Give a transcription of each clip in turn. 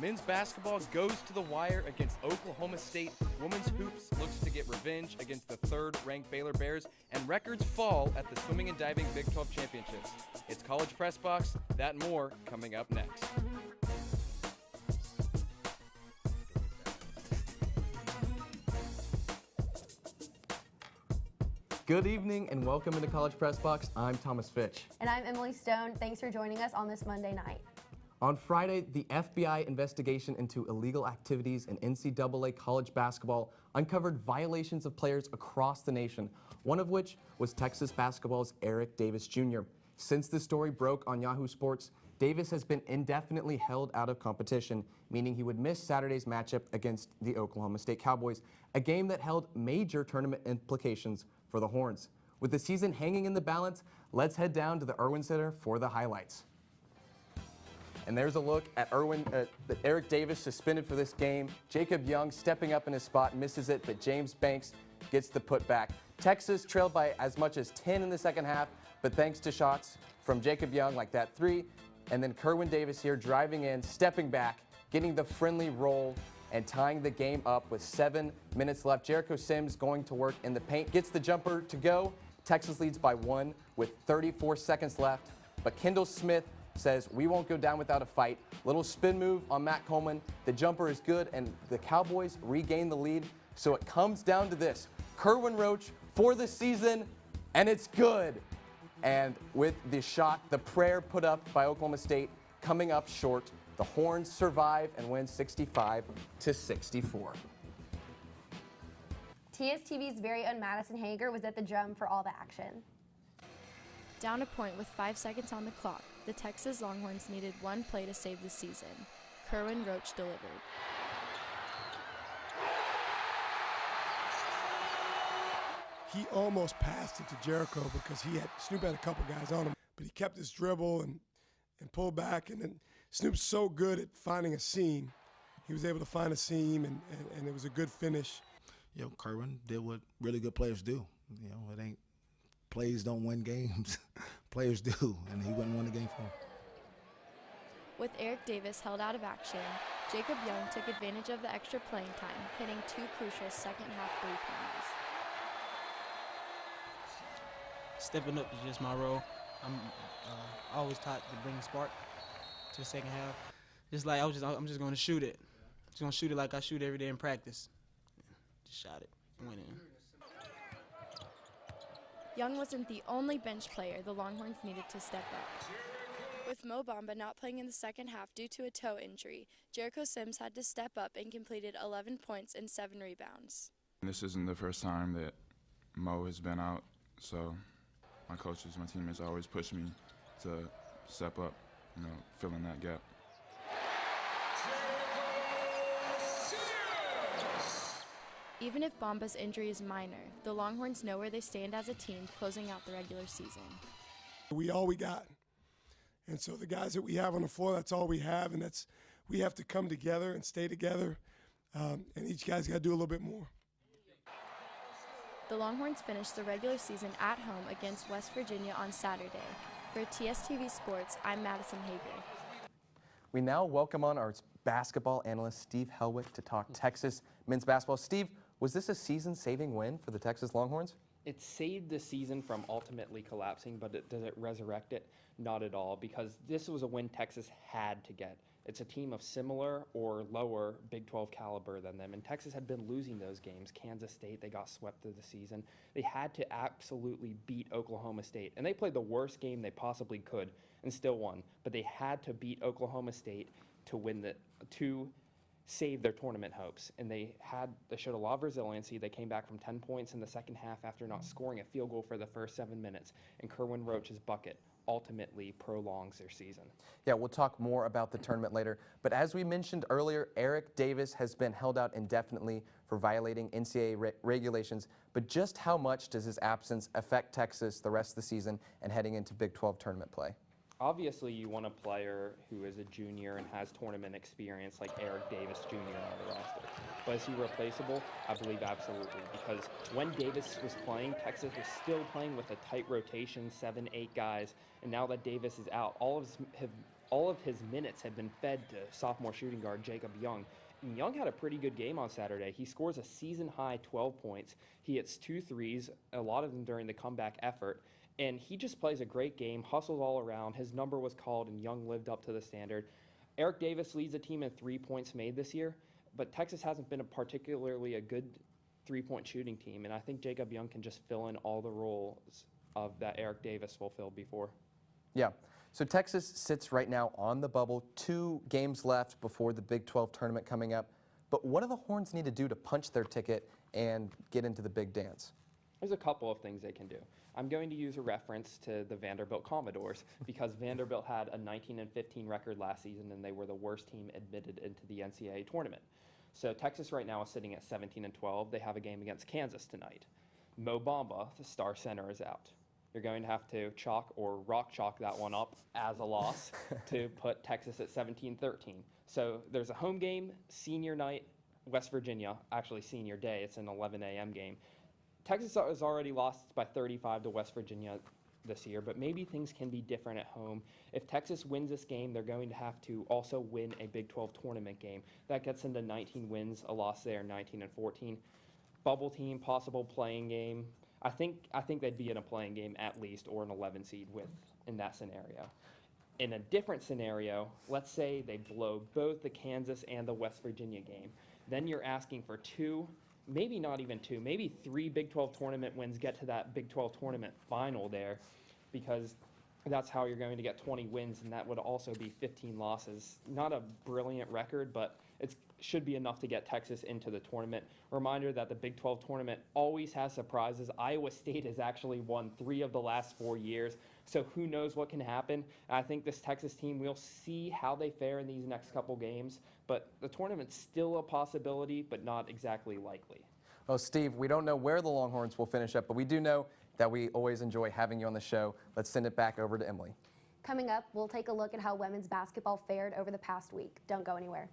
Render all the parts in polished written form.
Men's basketball goes to the wire against Oklahoma State. Women's hoops looks to get revenge against the third-ranked Baylor Bears, and records fall at the swimming and diving Big 12 championships. It's College Press Box, that and more coming up next. Good evening and welcome into College Press Box. I'm Thomas Fitch. And I'm Emily Stone. Thanks for joining us on this Monday night. On Friday, the FBI investigation into illegal activities in NCAA college basketball uncovered violations of players across the nation, one of which was Texas basketball's Eric Davis Jr. Since the story broke on Yahoo Sports, Davis has been indefinitely held out of competition, meaning he would miss Saturday's matchup against the Oklahoma State Cowboys, a game that held major tournament implications for the Horns. With the season hanging in the balance, let's head down to the Irwin Center for the highlights. And there's a look at Eric Davis suspended for this game. Jacob Young stepping up in his spot, misses it, but James Banks gets the putback. Texas trailed by as much as 10 in the second half, but thanks to shots from Jacob Young like that three, and then Kerwin Davis here driving in, stepping back, getting the friendly roll, and tying the game up with 7 minutes left. Jericho Sims going to work in the paint, gets the jumper to go. Texas leads by 1 with 34 seconds left, but Kendall Smith says we won't go down without a fight. Little spin move on Matt Coleman. The jumper is good, and the Cowboys regain the lead. So it comes down to this. Kerwin Roach for the season, and it's good. And with the shot, the prayer put up by Oklahoma State coming up short, the Horns survive and win 65-64. TSTV's very own Madison Hager was at the drum for all the action. Down a point with 5 seconds on the clock, the Texas Longhorns needed one play to save the season. Kerwin Roach delivered. He almost passed it to Jericho because Snoop had a couple guys on him, but he kept his dribble and pulled back, and then Snoop's so good at finding a seam. He was able to find a seam, and it was a good finish. You know, Kerwin did what really good players do. You know, it ain't plays don't win games, players do, and he wouldn't win the game for him. With Eric Davis held out of action, Jacob Young took advantage of the extra playing time, hitting 2 crucial second-half three-pointers. Stepping up is just my role. I'm always taught to bring a spark to the second half. Just like I'm just going to shoot it. Just going to shoot it like I shoot every day in practice. Just shot it, went in. Young wasn't the only bench player the Longhorns needed to step up. With Mo Bamba not playing in the second half due to a toe injury, Jericho Sims had to step up and completed 11 points and 7 rebounds. This isn't the first time that Mo has been out, so my coaches, my teammates always push me to step up, you know, fill in that gap. Even if Bamba's injury is minor, the Longhorns know where they stand as a team closing out the regular season. We all we got. And so the guys that we have on the floor, that's all we have, and we have to come together and stay together, and each guy's got to do a little bit more. The Longhorns finished the regular season at home against West Virginia on Saturday. For TSTV Sports, I'm Madison Hager. We now welcome on our basketball analyst, Steve Helwick, to talk Texas men's basketball. Steve, was this a season-saving win for the Texas Longhorns? It saved the season from ultimately collapsing, but does it resurrect it? Not at all, because this was a win Texas had to get. It's a team of similar or lower Big 12 caliber than them, and Texas had been losing those games. Kansas State, they got swept through the season. They had to absolutely beat Oklahoma State, and they played the worst game they possibly could and still won, but they had to beat Oklahoma State to win to save their tournament hopes, and they showed a lot of resiliency. They came back from 10 points in the second half after not scoring a field goal for the first 7 minutes, and Kerwin Roach's bucket ultimately prolongs their season. Yeah, we'll talk more about the tournament later, but as we mentioned earlier, Eric Davis has been held out indefinitely for violating NCAA regulations, but just how much does his absence affect Texas the rest of the season and heading into Big 12 tournament play? Obviously, you want a player who is a junior and has tournament experience like Eric Davis Jr. on the roster. But is he replaceable? I believe absolutely, because when Davis was playing, Texas was still playing with a tight rotation, 7, 8 guys, and now that Davis is out, all of all of his minutes have been fed to sophomore shooting guard Jacob Young. And Young had a pretty good game on Saturday. He scores a season-high 12 points. He hits 2 threes, a lot of them during the comeback effort. And he just plays a great game, hustles all around. His number was called, and Young lived up to the standard. Eric Davis leads the team in 3 points made this year, but Texas hasn't been particularly a good three-point shooting team, and I think Jacob Young can just fill in all the roles of that Eric Davis fulfilled before. Yeah. So Texas sits right now on the bubble, 2 games left before the Big 12 tournament coming up. But what do the Horns need to do to punch their ticket and get into the big dance? There's a couple of things they can do. I'm going to use a reference to the Vanderbilt Commodores because Vanderbilt had a 19-15 record last season, and they were the worst team admitted into the NCAA tournament. So Texas right now is sitting at 17-12. They have a game against Kansas tonight. Mo Bamba, the star center, is out. You're going to have to chalk or rock chalk that one up as a loss to put Texas at 17-13. So there's a home game, senior night, West Virginia, actually senior day. It's an 11 a.m. game. Texas has already lost by 35 to West Virginia this year, but maybe things can be different at home. If Texas wins this game, they're going to have to also win a Big 12 tournament game. That gets them to 19 wins, a loss there, 19-14. Bubble team, possible playing game. I think they'd be in a playing game at least, or an 11 seed in that scenario. In a different scenario, let's say they blow both the Kansas and the West Virginia game. Then you're asking for 2, maybe not even 2, maybe 3 Big 12 tournament wins, get to that Big 12 tournament final there, because that's how you're going to get 20 wins, and that would also be 15 losses. Not a brilliant record, but it should be enough to get Texas into the tournament. Reminder that the Big 12 tournament always has surprises. Iowa State has actually won 3 of the last 4 years, so who knows what can happen. I think this Texas team, we'll see how they fare in these next couple games, but the tournament's still a possibility, but not exactly likely. Well, Steve, we don't know where the Longhorns will finish up, but we do know that we always enjoy having you on the show. Let's send it back over to Emily. Coming up, we'll take a look at how women's basketball fared over the past week. Don't go anywhere.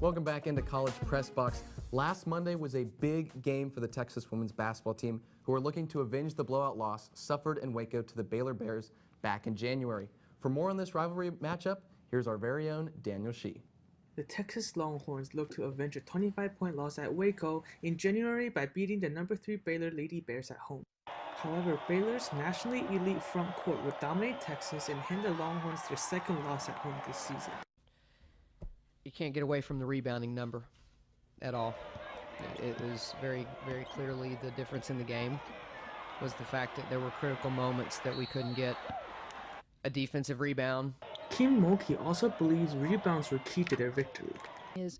Welcome back into College Press Box. Last Monday was a big game for the Texas women's basketball team, who are looking to avenge the blowout loss suffered in Waco to the Baylor Bears back in January. For more on this rivalry matchup, here's our very own Daniel Shee. The Texas Longhorns look to avenge a 25-point loss at Waco in January by beating the number 3 Baylor Lady Bears at home. However, Baylor's nationally elite front court would dominate Texas and hand the Longhorns their second loss at home this season. You can't get away from the rebounding number at all. It was very, very clearly the difference in the game was the fact that there were critical moments that we couldn't get a defensive rebound. Kim Mulkey also believes rebounds were key to their victory. Is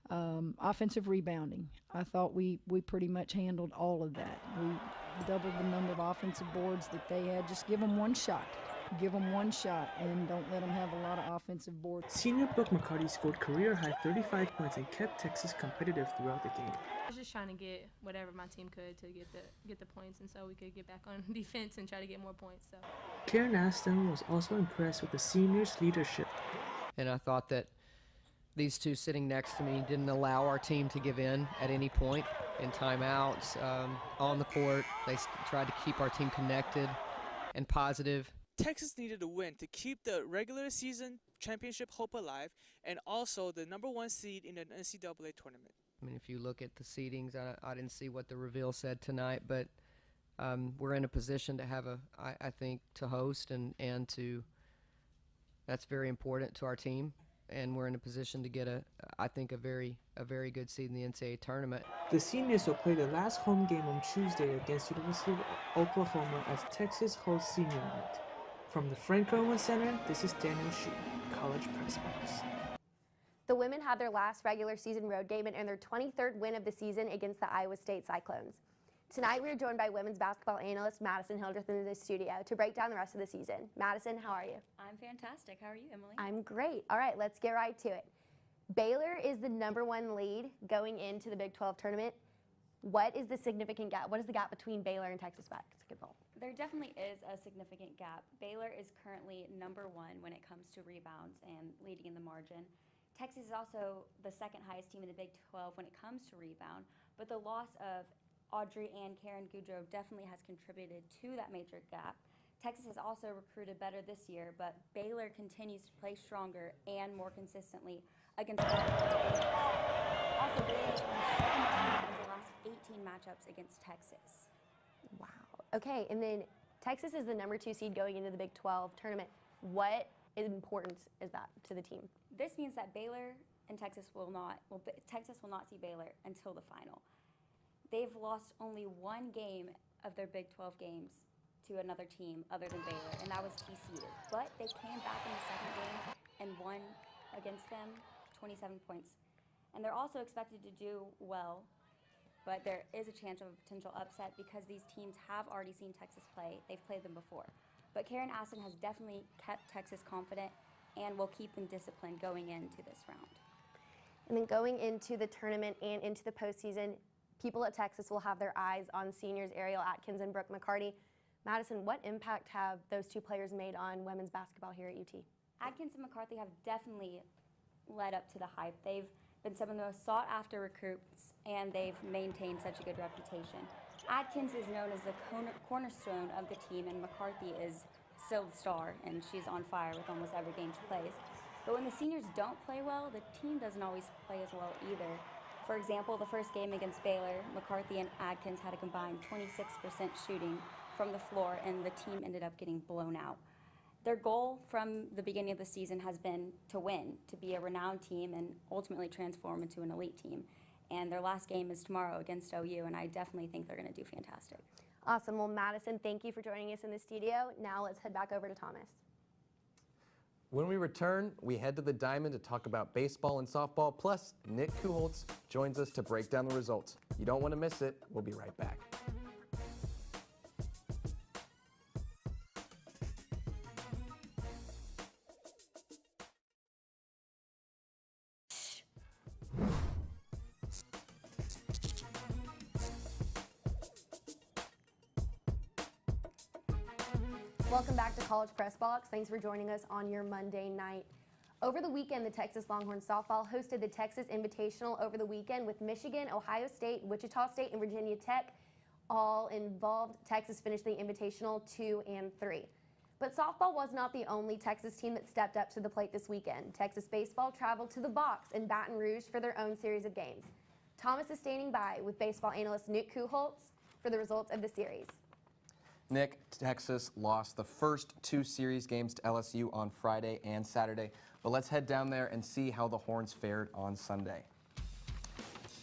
offensive rebounding. I thought we pretty much handled all of that. We doubled the number of offensive boards that they had. Just give them one shot. Give them one shot and don't let them have a lot of offensive boards. Senior Brooke McCarty scored career-high 35 points and kept Texas competitive throughout the game. I was just trying to get whatever my team could to get the points, and so we could get back on defense and try to get more points. So Karen Aston was also impressed with the seniors' leadership. And I thought that these two sitting next to me didn't allow our team to give in at any point in timeouts, on the court. They tried to keep our team connected and positive. Texas needed a win to keep the regular season championship hope alive and also the number 1 seed in the NCAA tournament. I mean, if you look at the seedings, I didn't see what the reveal said tonight, but we're in a position to have I think, to host and to, that's very important to our team. And we're in a position to get I think, a very good seed in the NCAA tournament. The seniors will play the last home game on Tuesday against University of Oklahoma as Texas hosts senior night. From the Frank Irwin Center, this is Daniel Shee, College Press Box. The women had their last regular season road game and earned their 23rd win of the season against the Iowa State Cyclones. Tonight we are joined by women's basketball analyst Madison Hildreth in the studio to break down the rest of the season. Madison, how are you? I'm fantastic. How are you, Emily? I'm great. All right, let's get right to it. Baylor is the #1 lead going into the Big 12 tournament. What is the significant gap? What is the gap between Baylor and Texas basketball? There definitely is a significant gap. Baylor is currently #1 when it comes to rebounds and leading in the margin. Texas is also the second highest team in the Big 12 when it comes to rebound, but the loss of Audrey and Karen Goudreau definitely has contributed to that major gap. Texas has also recruited better this year, but Baylor continues to play stronger and more consistently against also Baylor has won 17 of the last 18 matchups against Texas. Wow. Okay, and then Texas is the #2 seed going into the Big 12 tournament. What importance is that to the team? This means that Baylor and Texas will not see Baylor until the final. They've lost only one game of their Big 12 games to another team other than Baylor, and that was TCU. But they came back in the second game and won against them 27 points. And they're also expected to do well, but there is a chance of a potential upset because these teams have already seen Texas play. They've played them before. But Karen Aston has definitely kept Texas confident and will keep them disciplined going into this round. And then going into the tournament and into the postseason, people at Texas will have their eyes on seniors Ariel Atkins and Brooke McCarty. Madison, what impact have those two players made on women's basketball here at UT? Atkins and McCarthy have definitely led up to the hype. They've been some of the most sought-after recruits, and they've maintained such a good reputation. Atkins is known as the cornerstone of the team, and McCarthy is still the star, and she's on fire with almost every game she plays. But when the seniors don't play well, the team doesn't always play as well either. For example, the first game against Baylor, McCarthy and Atkins had a combined 26% shooting from the floor, and the team ended up getting blown out. Their goal from the beginning of the season has been to win, to be a renowned team, and ultimately transform into an elite team. And their last game is tomorrow against OU, and I definitely think they're going to do fantastic. Awesome. Well, Madison, thank you for joining us in the studio. Now let's head back over to Thomas. When we return, we head to the Diamond to talk about baseball and softball, plus Nick Kucholtz joins us to break down the results. You don't want to miss it. We'll be right back. Welcome back to College Press Box. Thanks for joining us on your Monday night. Over the weekend, the Texas Longhorns softball hosted the Texas Invitational over the weekend with Michigan, Ohio State, Wichita State, and Virginia Tech all involved. Texas finished the Invitational 2-3. But softball was not the only Texas team that stepped up to the plate this weekend. Texas baseball traveled to the Box in Baton Rouge for their own series of games. Thomas is standing by with baseball analyst Nick Kucholtz for the results of the series. Nick, Texas lost the first two series games to LSU on Friday and Saturday, but let's head down there and see how the Horns fared on Sunday.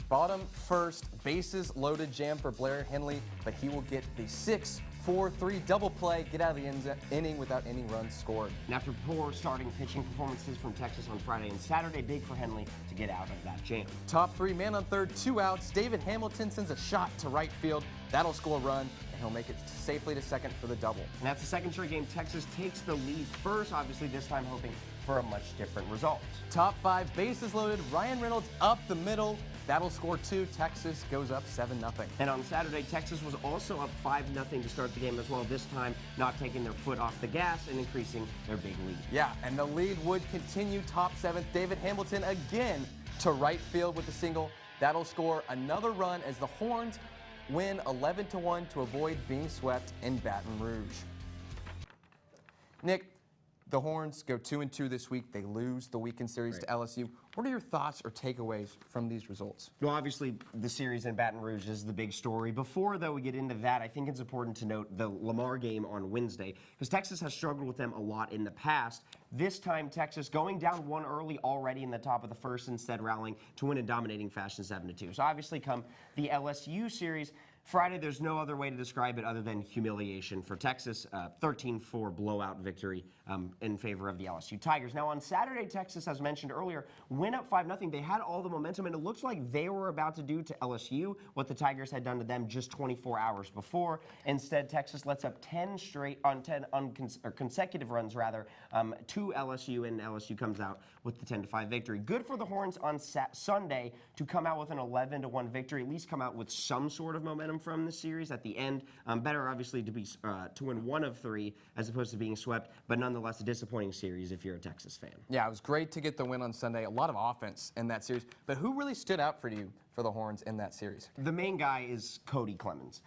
Bottom first, bases loaded jam for Blair Henley, but he will get the 6-4-3 double play, get out of the inning without any runs scored. And after poor starting pitching performances from Texas on Friday and Saturday, big for Henley to get out of that jam. Top three, man on third, 2 outs. David Hamilton sends a shot to right field. That'll score a run, and he'll make it safely to second for the double. And that's the second straight game Texas takes the lead first, obviously this time hoping for a much different result. Top five, bases loaded. Ryan Reynolds up the middle. That'll score 2. Texas goes up 7-0. And on Saturday, Texas was also up 5-0 to start the game as well, this time not taking their foot off the gas and increasing their big lead. Yeah, and the lead would continue. Top 7th, David Hamilton again to right field with a single. That'll score another run as the Horns win 11-1 to avoid being swept in Baton Rouge. Nick, the Horns go 2-2 this week. They lose the weekend series to LSU. What are your thoughts or takeaways from these results? Well, obviously, the series in Baton Rouge is the big story. Before, though, we get into that, I think it's important to note the Lamar game on Wednesday, because Texas has struggled with them a lot in the past. This time, Texas going down 1 early already in the top of the first, instead rallying to win in dominating fashion 7-2. So obviously, come the LSU series, Friday, there's no other way to describe it other than humiliation for Texas. 13-4 blowout victory in favor of the LSU Tigers. Now, on Saturday, Texas, as mentioned earlier, went up 5-0. They had all the momentum, and it looks like they were about to do to LSU what the Tigers had done to them just 24 hours before. Instead, Texas lets up 10 consecutive runs, to LSU, and LSU comes out with the 10-5 victory. Good for the Horns on Sunday to come out with an 11-1 victory, at least come out with some sort of momentum from the series at the end. Better, obviously, to win 1 of 3 as opposed to being swept, but nonetheless a disappointing series if you're a Texas fan. Yeah, it was great to get the win on Sunday. A lot of offense in that series. But who really stood out for you for the Horns in that series? The main guy is Cody Clemens.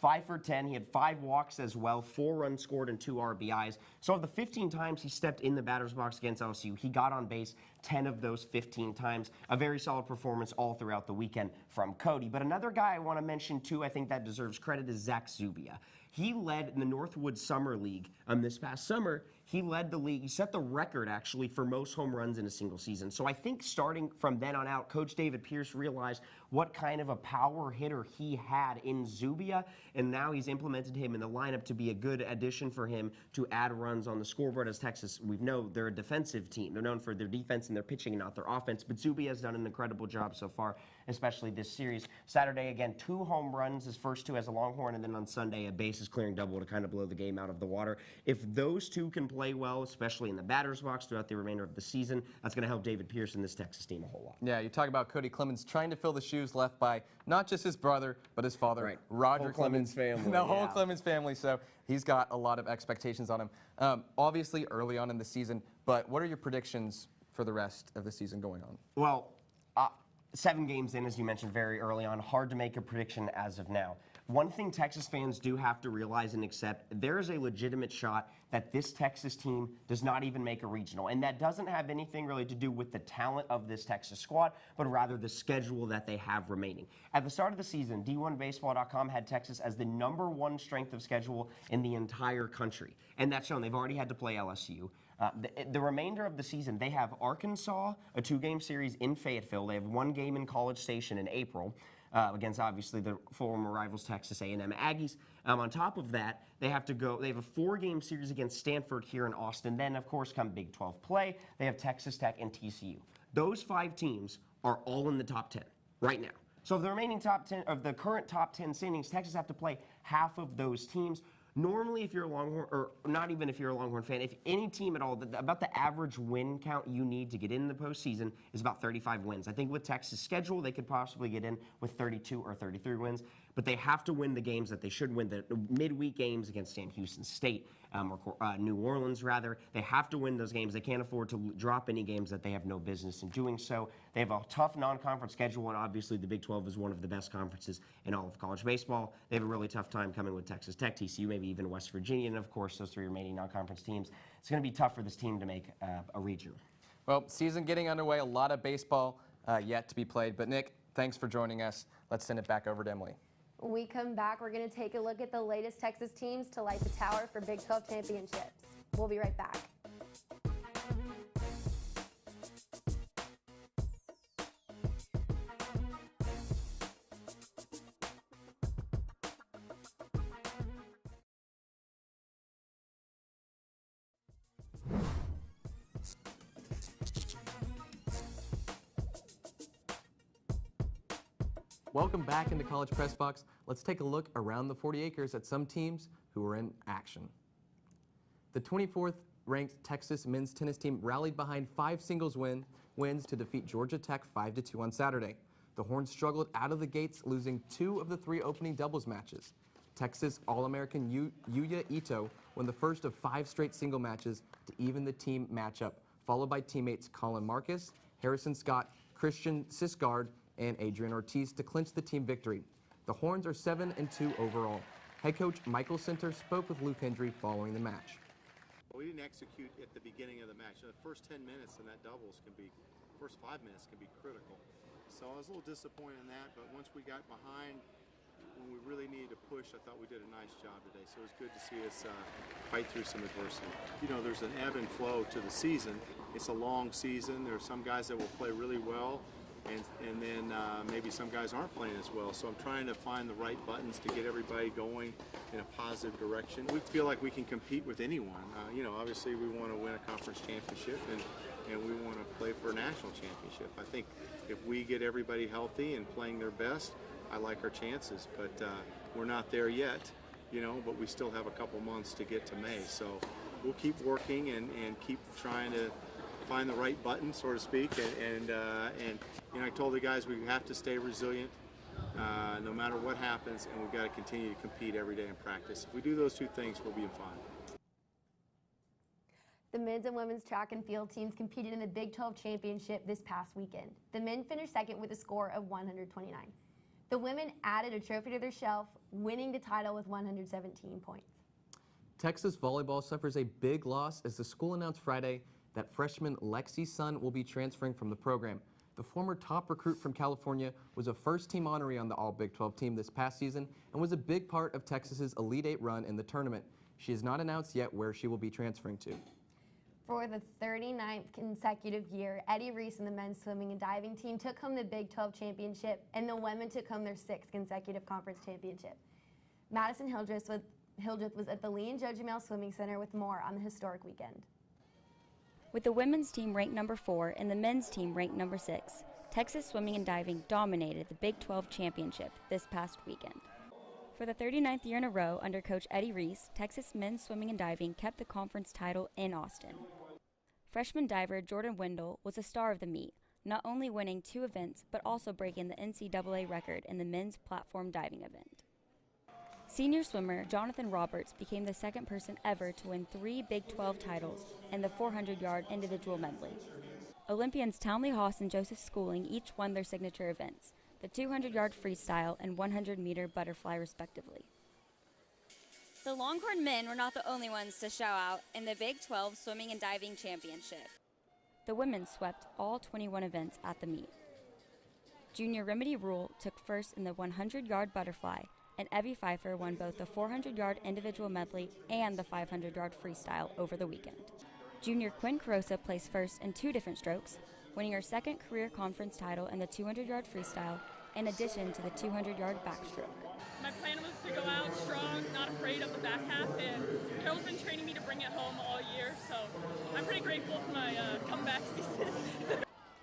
5 for 10. He had 5 walks as well, 4 runs scored and 2 RBIs. So of the 15 times he stepped in the batter's box against LSU, he got on base 10 of those 15 times. A very solid performance all throughout the weekend from Cody. But another guy I want to mention too, I think that deserves credit, is Zach Zubia. He led in the Northwood Summer League this past summer. He led the league. He set the record, actually, for most home runs in a single season. So I think starting from then on out, Coach David Pierce realized what kind of a power hitter he had in Zubia, and now he's implemented him in the lineup to be a good addition for him to add runs on the scoreboard. As Texas, we know they're a defensive team. They're known for their defense and their pitching and not their offense, but Zubia has done an incredible job so far, especially this series. Saturday, again, 2 home runs, his first 2 as a Longhorn, and then on Sunday, a bases-clearing double to kind of blow the game out of the water. If those 2 can play well, especially in the batter's box throughout the remainder of the season, that's going to help David Pierce and this Texas team a whole lot. Yeah, you talk about Cody Clemens trying to fill the shoes left by not just his brother, but his father, Roger Clemens. Family. The whole Clemens family, so he's got a lot of expectations on him. Obviously, early on in the season, but what are your predictions for the rest of the season going on? Well, 7 games in, as you mentioned, very early on. Hard to make a prediction as of now. One thing Texas fans do have to realize and accept, there is a legitimate shot that this Texas team does not even make a regional. And that doesn't have anything really to do with the talent of this Texas squad, but rather the schedule that they have remaining. At the start of the season, D1Baseball.com had Texas as the #1 strength of schedule in the entire country. And that's shown. They've already had to play LSU. The remainder of the season, they have Arkansas, a 2-game series in Fayetteville. They have 1 game in College Station in April. Against obviously the former rivals Texas A&M Aggies. On top of that, they have a 4-game series against Stanford here in Austin. Then, of course, come Big 12 play, they have Texas Tech and TCU. Those 5 teams are all in the top 10 right now. So of the remaining top 10 of the current top 10 standings, Texas have to play half of those teams. Normally, if you're a Longhorn, or not even if you're a Longhorn fan, if any team at all, about the average win count you need to get in the postseason is about 35 wins. I think with Texas' schedule, they could possibly get in with 32 or 33 wins, but they have to win the games that they should win, the midweek games against Sam Houston State, or New Orleans, rather. They have to win those games. They can't afford to drop any games that they have no business in doing so. They have a tough non-conference schedule, and obviously the Big 12 is one of the best conferences in all of college baseball. They have a really tough time coming with Texas Tech, TCU, maybe even West Virginia, and of course those 3 remaining non-conference teams. It's going to be tough for this team to make a regional. Well, season getting underway, a lot of baseball yet to be played. But Nick, thanks for joining us. Let's send it back over to Emily. When we come back, we're going to take a look at the latest Texas teams to light the tower for Big 12 championships. We'll be right back. Welcome back into College Press Box. Let's take a look around the 40 acres at some teams who are in action. The 24th ranked Texas men's tennis team rallied behind 5 singles wins to defeat Georgia Tech 5-2 on Saturday. The Horns struggled out of the gates, losing 2 of the 3 opening doubles matches. Texas All-American Yuya Ito won the first of 5 straight single matches to even the team matchup, followed by teammates Colin Marcus, Harrison Scott, Christian Sisgard, and Adrian Ortiz to clinch the team victory. The Horns are 7-2 overall. Head coach Michael Center spoke with Luke Hendry following the match. We didn't execute at the beginning of the match. The first 10 minutes in that doubles first 5 minutes can be critical. So I was a little disappointed in that, but once we got behind, when we really needed to push, I thought we did a nice job today. So it was good to see us fight through some adversity. You know, there's an ebb and flow to the season. It's a long season. There are some guys that will play really well and then maybe some guys aren't playing as well. So I'm trying to find the right buttons to get everybody going in a positive direction. We feel like we can compete with anyone. You know, obviously we want to win a conference championship and we want to play for a national championship. I think if we get everybody healthy and playing their best, I like our chances. But we're not there yet, you know, but we still have a couple months to get to May. So we'll keep working and keep trying to find the right button, so to speak, and you know, I told the guys we have to stay resilient no matter what happens, and we've got to continue to compete every day in practice. If we do those two things, we'll be fine. The men's and women's track and field teams competed in the Big 12 championship this past weekend. The men finished second with a score of 129. The women added a trophy to their shelf, winning the title with 117 points. Texas volleyball suffers a big loss as the school announced Friday that freshman Lexi Sun will be transferring from the program. The former top recruit from California was a first-team honoree on the All-Big 12 team this past season and was a big part of Texas's Elite Eight run in the tournament. She has not announced yet where she will be transferring to. For the 39th consecutive year, Eddie Reese and the men's swimming and diving team took home the Big 12 championship, and the women took home their 6th consecutive conference championship. Madison Hildreth was at the Lee and Joe Jamel Swimming Center with more on the historic weekend. With the women's team ranked number 4 and the men's team ranked number 6, Texas swimming and diving dominated the Big 12 championship this past weekend. For the 39th year in a row under Coach Eddie Reese, Texas men's swimming and diving kept the conference title in Austin. Freshman diver Jordan Wendell was a star of the meet, not only winning 2 events but also breaking the NCAA record in the men's platform diving event. Senior swimmer Jonathan Roberts became the 2nd person ever to win 3 Big 12 titles in the 400-yard individual medley. Olympians Townley Haas and Joseph Schooling each won their signature events, the 200-yard freestyle and 100-meter butterfly respectively. The Longhorn men were not the only ones to show out in the Big 12 Swimming and Diving Championship. The women swept all 21 events at the meet. Junior Remedy Rule took first in the 100-yard butterfly, and Evie Pfeiffer won both the 400-yard individual medley and the 500-yard freestyle over the weekend. Junior Quinn Carosa placed first in 2 different strokes, winning her 2nd career conference title in the 200-yard freestyle, in addition to the 200-yard backstroke. My plan was to go out strong, not afraid of the back half, and Carol's been training me to bring it home all year, so I'm pretty grateful for my comeback season.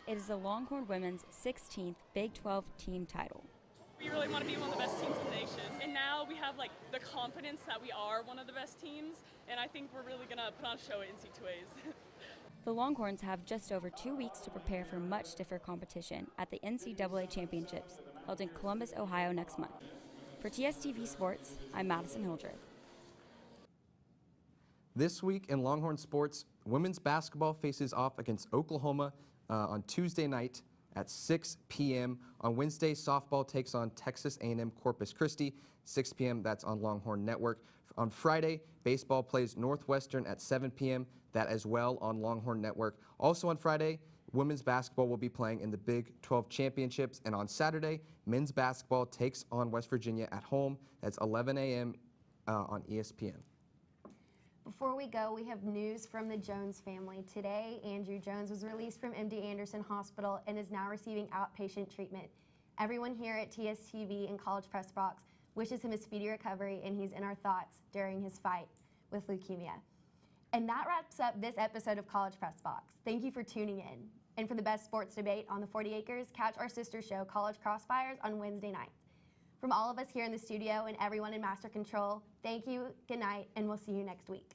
It is the Longhorn women's 16th Big 12 team title. We really want to be one of the best teams in the nation, and now we have like the confidence that we are one of the best teams, and I think we're really going to put on a show at NC2As. The Longhorns have just over 2 weeks to prepare for much stiffer competition at the NCAA Championships held in Columbus, Ohio next month. For TSTV Sports, I'm Madison Hildreth. This week in Longhorn sports, women's basketball faces off against Oklahoma on Tuesday night at 6 p.m. On Wednesday, softball takes on Texas A&M Corpus Christi, 6 p.m. That's on Longhorn Network. On Friday, baseball plays Northwestern at 7 p.m. That as well on Longhorn Network. Also on Friday, women's basketball will be playing in the Big 12 Championships. And on Saturday, men's basketball takes on West Virginia at home. That's 11 a.m. On ESPN. Before we go, we have news from the Jones family. Today, Andrew Jones was released from MD Anderson Hospital and is now receiving outpatient treatment. Everyone here at TSTV and College Press Box wishes him a speedy recovery, and he's in our thoughts during his fight with leukemia. And that wraps up this episode of College Press Box. Thank you for tuning in. And for the best sports debate on the 40 Acres, catch our sister show, College Crossfires, on Wednesday nights. From all of us here in the studio and everyone in Master Control, thank you, good night, and we'll see you next week.